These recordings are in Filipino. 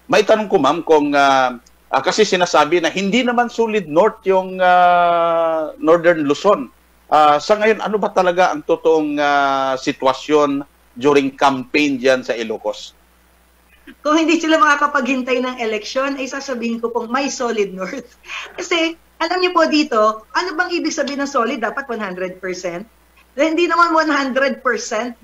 May tanong ko, ma'am, kung kasi sinasabi na hindi naman solid north yung Northern Luzon. Sa ngayon, ano ba talaga ang totoong sitwasyon during campaign dyan sa Ilocos? Kung hindi sila makakapaghintay ng eleksyon, ay sasabihin ko pong may solid north. Kasi, alam niyo po dito, ano bang ibig sabihin ng solid? Dapat 100%? Hindi naman 100%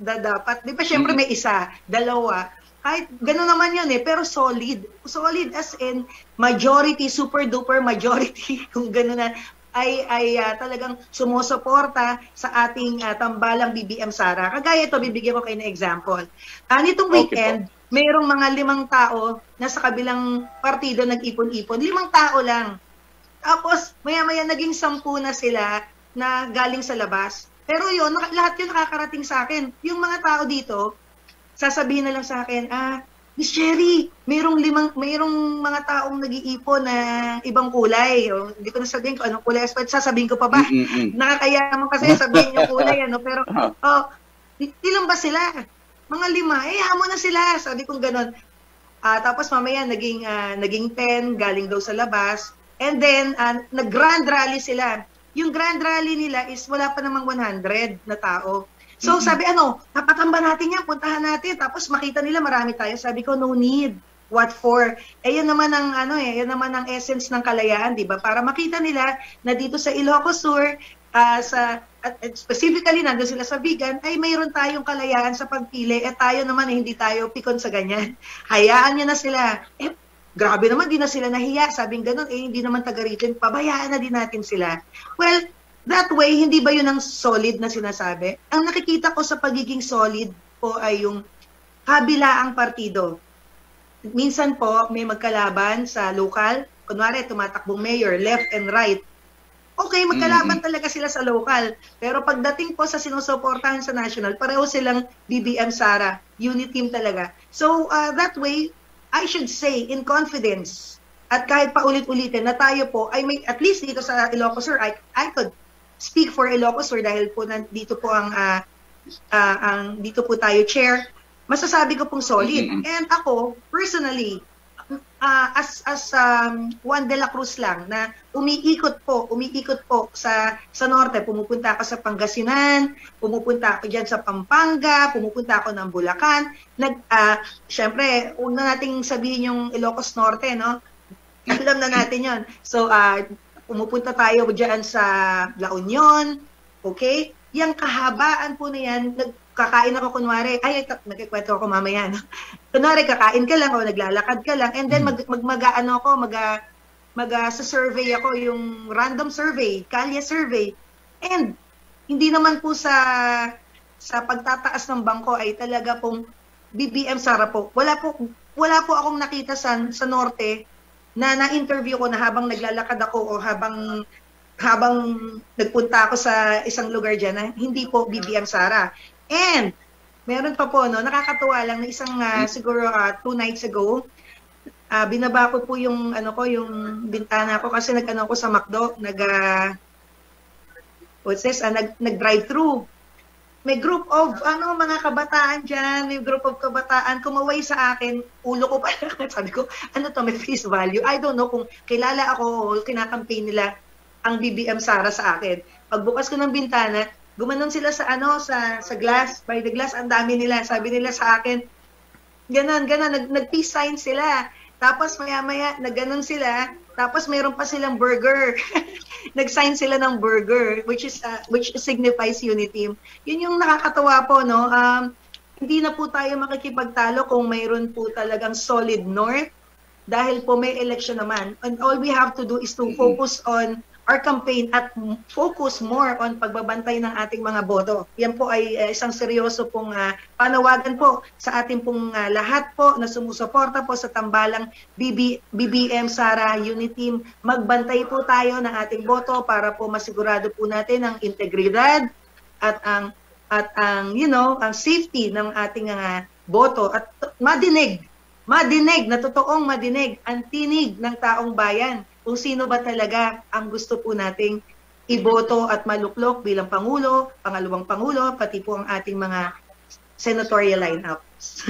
na dapat. Di ba, syempre may isa, dalawa. Kahit gano'n naman yun pero solid. Solid as in majority, super duper majority, kung gano'n na, ay talagang sumusuporta sa ating tambalang BBM Sara. Kagaya ito, bibigyan ko kayo ng example. Nitong weekend, mayroong mga 5 tao na sa kabilang partido nag-ipon-ipon. 5 tao lang. Tapos, maya-maya naging 10 na sila na galing sa labas. Pero yun, lahat yun nakakarating sa akin. Yung mga tao dito, sasabihin na lang sa akin, Miss Cherry, mayroong mga taong nag-iipon na ibang kulay. Hindi ko na sabihin kung anong kulay. Sasabihin ko pa ba? Nakakayaman kasi sabihin yung kulay. Pero, ilan ba sila? Mga 5. Hamo na sila. Sabi kong ganon. Tapos mamaya naging 10, galing daw sa labas. And then, nag-grand rally sila. Yung grand rally nila is wala pa namang 100 na tao. So sabi, napatamba natin yan, puntahan natin. Tapos makita nila marami tayo. Sabi ko, no need. What for? Yun naman ang yun naman ang essence ng kalayaan, 'di ba? Para makita nila na dito sa Ilocos Sur, specifically nandoon sila sa Vigan, ay mayroon tayong kalayaan sa pagpili. Tayo naman hindi tayo pikon sa ganyan. Hayaan niyo na sila. Grabe naman, di na sila nahiya. Sabing ganun, hindi naman taga-region, pabayaan na din natin sila. Well, that way, hindi ba yun ang solid na sinasabi? Ang nakikita ko sa pagiging solid po ay yung kabilaang partido. Minsan po, may magkalaban sa local. Kunwari, tumatakbong mayor, left and right. Okay, magkalaban talaga sila sa local. Pero pagdating po sa sinusuportahan sa national, pareho silang BBM Sara. Unit team talaga. So, that way, I should say, in confidence, at kahit pa ulit-ulitin na tayo po, ay may, at least dito sa Ilocos Sur, I could speak for Ilocos Sur dahil po dito po dito po tayo chair, masasabi ko pong solid. And ako, personally, as Juan de la Cruz lang, na umiikot po sa norte, pumupunta ako sa Pangasinan, pumupunta ako dyan sa Pampanga, pumupunta ako ng Bulacan. Syempre, una nating sabihin yung Ilocos Norte, no? Alam na natin yon. So, pumupunta tayo dyan sa La Union, okay? Yang kahabaan po na yan, kakain ako kunwari, nagkikwento ako mamaya, no? Kunwari, kakain ka lang o naglalakad ka lang, and then sa-survey ako, yung random survey, kalye survey, and hindi naman po sa pagtataas ng bangko ay talaga pong BBM Sara po. Wala po akong nakita sa norte na na-interview ko na habang naglalakad ako o habang nagpunta ako sa isang lugar dyan na hindi po BBM Sara. And meron pa po, nakakatuwa lang na isang siguro 2 nights ago, binaba ko po yung yung bintana ko kasi nag-ano ko sa McDo, nag-drive-thru. May group of mga kabataan diyan, may group of kabataan kumaway sa akin, ulo ko pa. Sabi ko, may face value. I don't know kung kilala ako o kinakampaign nila ang BBM Sara sa akin. Pagbukas ko ng bintana, gumanon sila sa glass, by the glass, ang dami nila. Sabi nila sa akin, ganon, nag-peace sign sila. Tapos maya-maya, nagganon sila. Tapos mayroon pa silang burger. Nag-sign sila ng burger, which signifies unity. Yun yung nakakatawa po, no? Hindi na po tayo makikipagtalo kung mayroon po talagang solid north dahil po may election naman. And all we have to do is to focus on our campaign at focus more on pagbabantay ng ating mga boto. Yan po ay isang seryoso pong panawagan po sa ating pong lahat po na sumusuporta po sa tambalang BBM Sara Unity Team. Magbantay po tayo ng ating boto para po masigurado po natin ang integridad at ang safety ng ating boto at madinig na totoong madinig ang tinig ng taong bayan kung sino ba talaga ang gusto po nating iboto at maluklok bilang Pangulo, pangalawang Pangulo, pati po ang ating mga senatorial lineups.